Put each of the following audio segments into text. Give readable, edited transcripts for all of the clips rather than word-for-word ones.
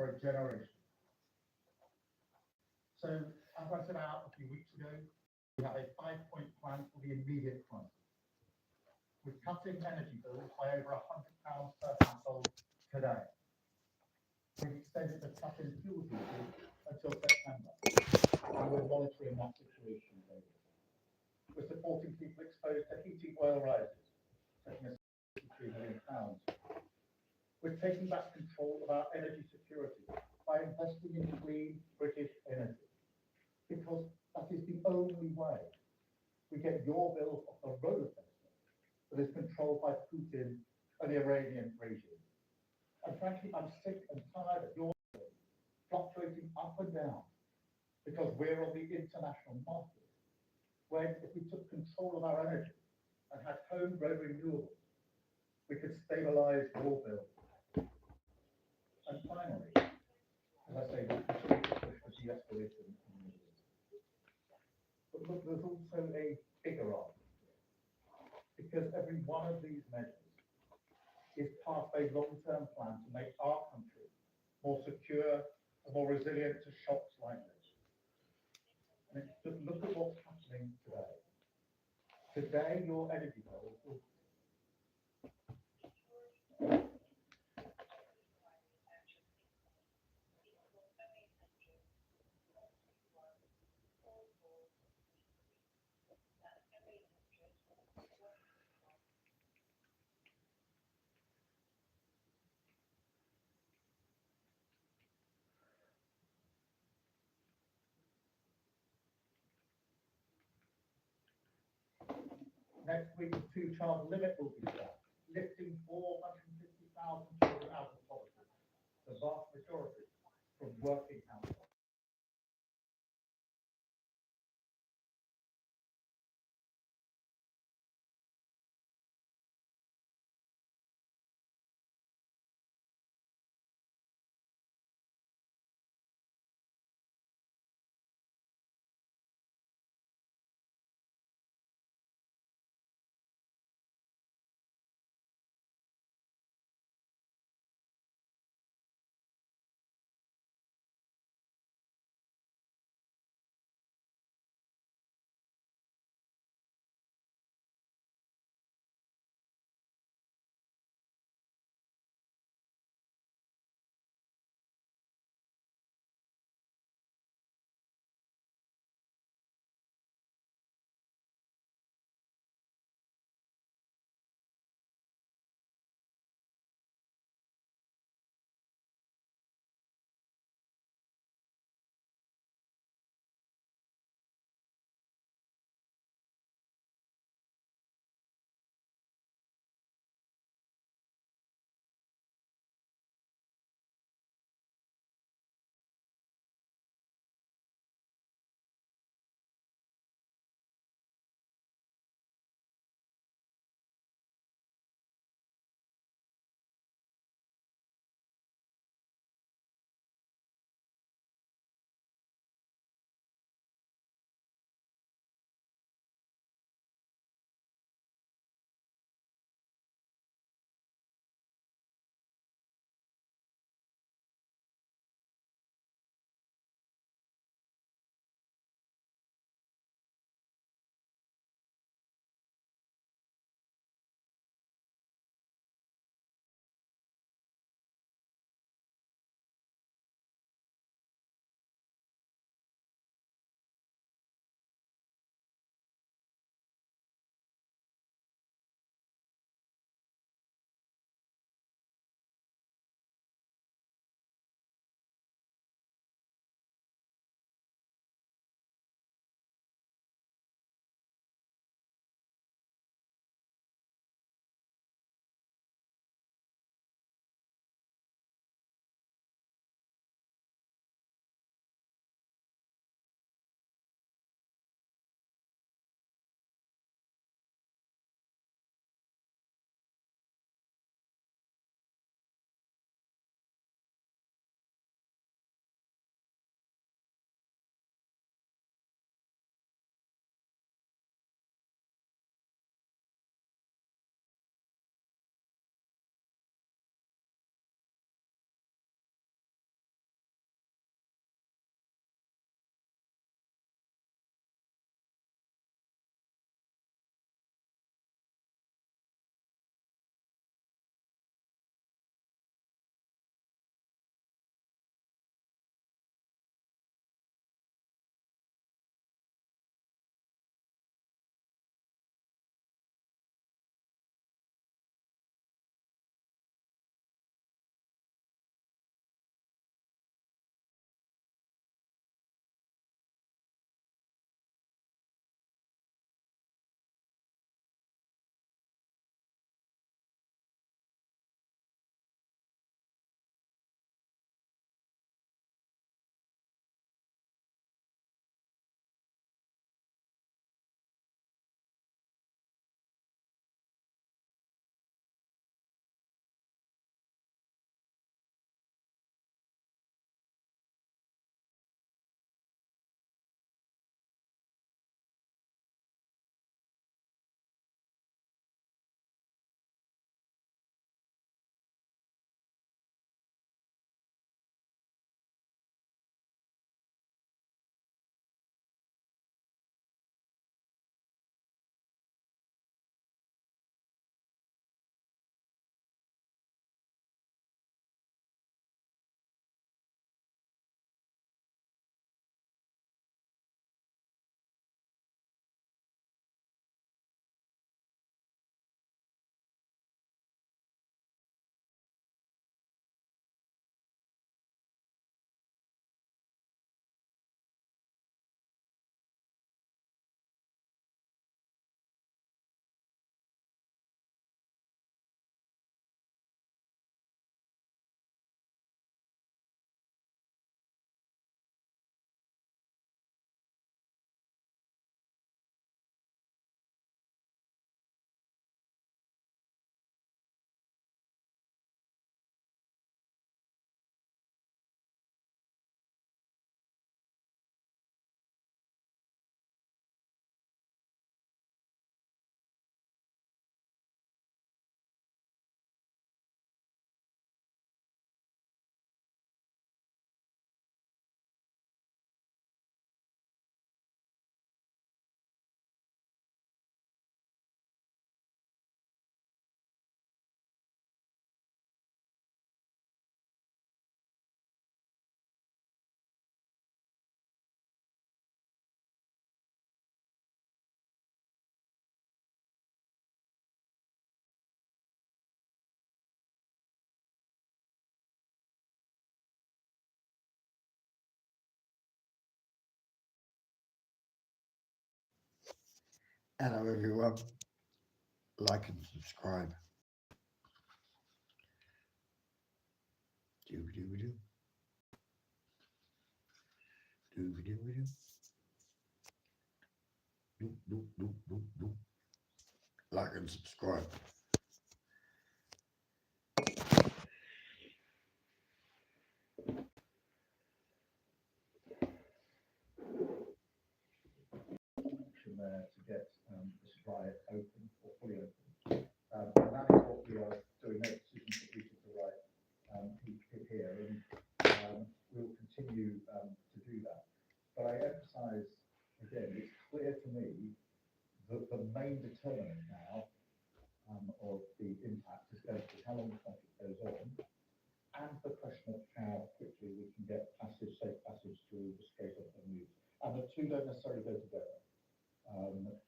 for a generation. So, as I set out a few weeks ago, we have a 5-point plan for the immediate crisis. We're cutting energy bills by over £100 per household today. We've extended the cut in fuel duty until September, and we're monitoring that situation daily. We're supporting people exposed to heating oil rises, taking us £63 million. We're taking back control of our energy security by investing in clean British energy, because that is the only way we get your bills off the roller coaster that is controlled by Putin and the Iranian regime. And frankly, I'm sick and tired of your bills fluctuating up and down because we're on the international market, when if we took control of our energy and had homegrown renewables, we could stabilize your bills. And finally, as I say, we continue to push for de-escalation in the Middle East. But look, there's also a bigger argument, because every one of these measures is part of a long-term plan to make our country more secure and more resilient to shocks like this. And just look at what's happening today. Today, your energy bills will next week, the two-child limit will be set, lifting 450,000 children out of poverty, the vast majority from working households. Hello everyone, like and subscribe. Doo-doo-doo. Doo-doo-doo. Doo-doo-doo-doo-doo. Like and subscribe. There to get the supply open or fully open. And that is what we are doing. No decisions that we took the right here, and we'll continue to do that. But I emphasise again, it's clear to me that the main determinant now of the impact is going to be how long the conflict goes on, and the question of how quickly we can get safe passage through the Strait of Hormuz. And the two don't necessarily go together.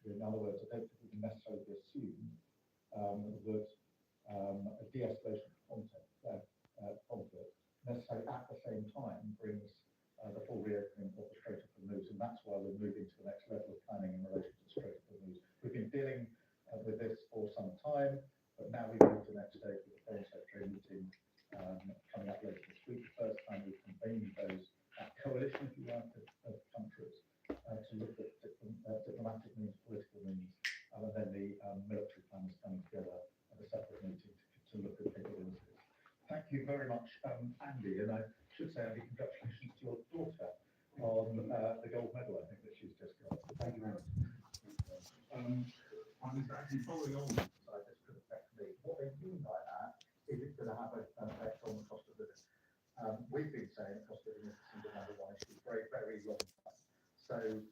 In other words, I don't think we can necessarily assume that a de-escalation of conflict necessarily at the same time brings the full reopening of the Strait of Hormuz, and that's why we're moving to the next level of planning in relation to the Strait of Hormuz. We've been dealing with this for some time, but now we move to the next stage with the Foreign Secretary meeting coming up later this week. The first time we've convened that coalition, if you like, of countries to look at diplomatic means, political means, and then the military plans coming together at a separate meeting to look at capabilities. Thank you very much, Andy, and I should say, Andy, congratulations to your daughter on the gold medal, I think, that she's just got. Thank you very much. I'm actually following on inside this could affect me. What they mean by that is it's going to have an effect on the cost of living. We've been saying the cost of living is the single number one issue for a very long time. So